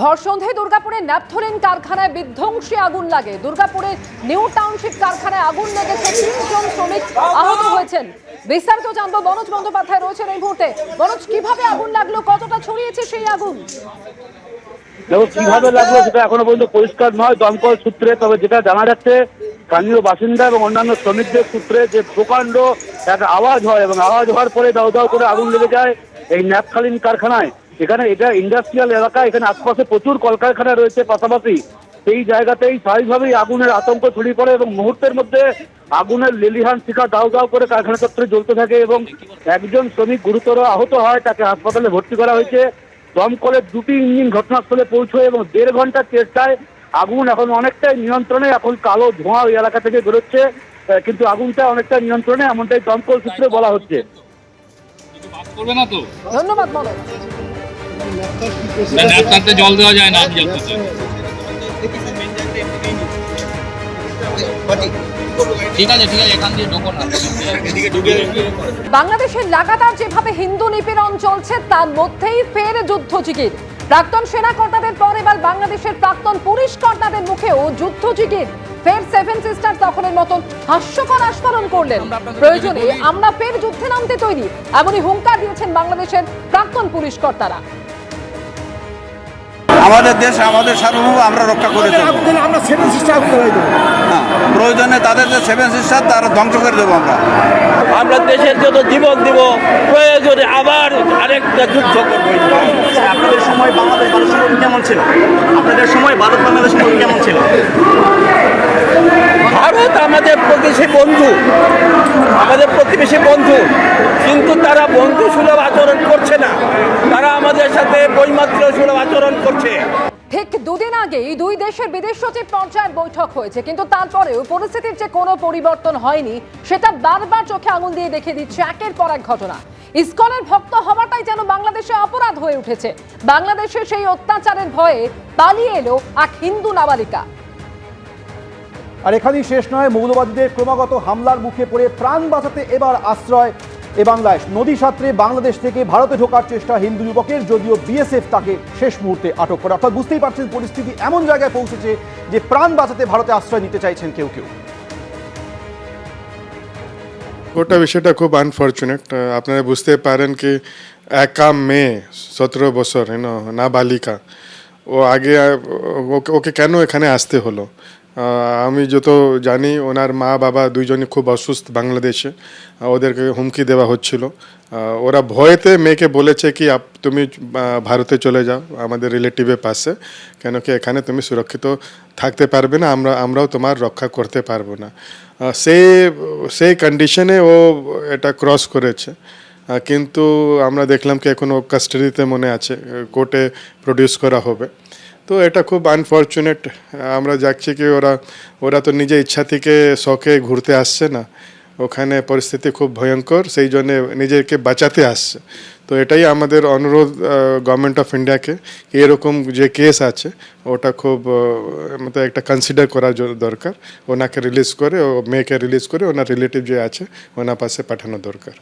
ভরসন্ধে দুর্গাপুরের ন্যাপথলিন কারখানায় বিধ্বংসী আগুন লাগে। দুর্গাপুরের নিউ টাউনশিপ কারখানায় আগুন লেগেছে, 3 জন শ্রমিক আহত হয়েছেন। বিস্তারিত জানবো, মনোজ বন্দ্যোপাধ্যায় রয়েছেন এই মুহূর্তে। মনোজ, কিভাবে আগুন লাগলো, কতটা ছড়িয়েছে সেই আগুন? দেখো কিভাবে লাগলো সেটা এখনো পর্যন্ত পরিষ্কার নয় দমকল সূত্রে, তবে যেটা জানা যাচ্ছে স্থানীয় বাসিন্দা এবং অন্যান্য শ্রমিকদের সূত্রে যে প্রকাণ্ড একটা আওয়াজ হয় এবং আওয়াজ হওয়ার পরে দাউ দাউ করে আগুন লেগে যায় এই ন্যাপথলিন কারখানায়। এখানে এটা ইন্ডাস্ট্রিয়াল এলাকা, এখানে আশপাশে প্রচুর কলকারখানা রয়েছে পাশাপাশি। সেই জায়গাতেই স্বাভাবিকভাবেই আগুনের আতঙ্ক ছড়িয়ে পড়ে এবং মুহূর্তের মধ্যে আগুনের লেলিহান শিখা দাউ দাউ করে কারখানা চত্বরে জ্বলতে থাকে এবং একজন শ্রমিক গুরুতর আহত হয়, তাকে হাসপাতালে ভর্তি করা হয়েছে। দমকলের 2টি ইঞ্জিন ঘটনাস্থলে পৌঁছয় এবং 1.5 ঘন্টার চেষ্টায় আগুন এখন অনেকটাই নিয়ন্ত্রণে। এখন কালো ধোঁয়া ওই এলাকা থেকে বেরোচ্ছে, কিন্তু আগুনটা অনেকটা নিয়ন্ত্রণে, এমনটাই দমকল সূত্রে বলা হচ্ছে। ধন্যবাদ মনোজ। জল দেওয়া যায় না। ঠিক আছে এখান দিয়ে ঢোকো না। বাংলাদেশের লাগাতার যেভাবে হিন্দু নিপীড়ন চলছে তার মধ্যেই ফের যুদ্ধজিগির। প্রাক্তন সেনা কর্তাদের পর এবার বাংলাদেশের প্রাক্তন পুলিশ কর্তাদের মুখেও যুদ্ধজিগির। ফের 7 সিস্টার দখলের মতন হাস্যকর আস্ফালন করলেন। প্রয়োজনে আমরা ফের যুদ্ধে নামতে তৈরি, এমনই হুঙ্কার দিয়েছেন বাংলাদেশের প্রাক্তন পুলিশ কর্তারা। আমাদের দেশ, আমাদের সার্বভৌম আমরা রক্ষা করে চলবো। আমরা 7 সিস্টার প্রয়োজনে তাদের যে 7 সিস্টার তারা ধ্বংস করে দেবো। আমরা দেশের জন্য জীবন দিব, প্রয়োজনে আবার আরেকটা যুদ্ধ করবো। আপনাদের সময় বাংলাদেশ ভারত সম্পর্ক কেমন ছিল? আপনাদের সময় ভারত বাংলাদেশ সম্পর্ক কেমন ছিল? ভারত আমাদের প্রতিবেশী বন্ধু, আমাদের প্রতিবেশী বন্ধু, কিন্তু তারা বন্ধু সুলভ আচরণ করছে না, তারা আমাদের সাথে বৈমাত্র সুলভ আচরণ করছে। ঠিক দুদিন আগেই দুই দেশের বিদেশ সচিব পর্যায়ের বৈঠক হয়েছে, কিন্তু তারপরেও পরিস্থিতির যে কোনো পরিবর্তন হয়নি সেটা বারবার চোখে আঙুল দিয়ে দেখে দিচ্ছে একের পর এক ঘটনা। ইসকনের ভক্ত হওয়াটাই যেন বাংলাদেশে অপরাধ হয়ে উঠেছে। বাংলাদেশে সেই অত্যাচারের ভয়ে পালিয়ে এলো এক হিন্দু নাবালিকা। আর এখানেই শেষ নয়, মৌলবাদীদের ক্রমাগত হামলার মুখে পড়ে প্রাণ বাঁচাতে এবার আশ্রয় বাংলাদেশ। নদী সাঁতরে বাংলাদেশ থেকে ভারতে ঢোকার চেষ্টা হিন্দু যুবকের, যদিও বিএসএফ তাকে শেষ মুহূর্তে আটক করে। অর্থাৎ বুঝতেই পারছেন পরিস্থিতি এমন জায়গায় পৌঁছেছে যে প্রাণ বাঁচাতে ভারতে আশ্রয় নিতে চাইছেন কেউ কেউ। ওটা বিষয়টা খুব আনফর্চুনেট। আপনারা বুঝতে পারেন কি একা মেয়ে 17 বছর নাবালিকা, ও আগে ওকে কেন এখানে আসতে হলো? আমি যত জানি ওনার মা বাবা দুইজনই খুব অসুস্থ বাংলাদেশে, ওদেরকে হুমকি দেওয়া হচ্ছিল। ওরা ভয়েতে মেয়েকে বলেছে কি তুমি ভারতে চলে যাও আমাদের রিলেটিভের পাশে, কেন কি এখানে তুমি সুরক্ষিত থাকতে পারবে না, আমরাও তোমার রক্ষা করতে পারবো না। সেই কন্ডিশনে ও এটা ক্রস করেছে, কিন্তু আমরা দেখলাম কি এখন ও কাস্টাডিতে মনে আছে, কোর্টে প্রডিউস করা হবে। তো এটা খুব আনফর্চুনেট। আমরা যাচ্ছি কি ওরা তো নিজে ইচ্ছা থেকে শখে ঘুরতে আসছে না, ওখানে পরিস্থিতি খুব ভয়ঙ্কর, সেই জন্য নিজেকে বাঁচাতে আসছে। তো এটাই আমাদের অনুরোধ গভর্নমেন্ট অফ ইন্ডিয়াকে, এরকম যে কেস আছে ওটা খুব একটা কনসিডার করার দরকার। ওনাকে রিলিজ করে, ও মেয়েকে রিলিজ করে ওনার রিলেটিভ যে আছে ওনার পাশে পাঠানো দরকার।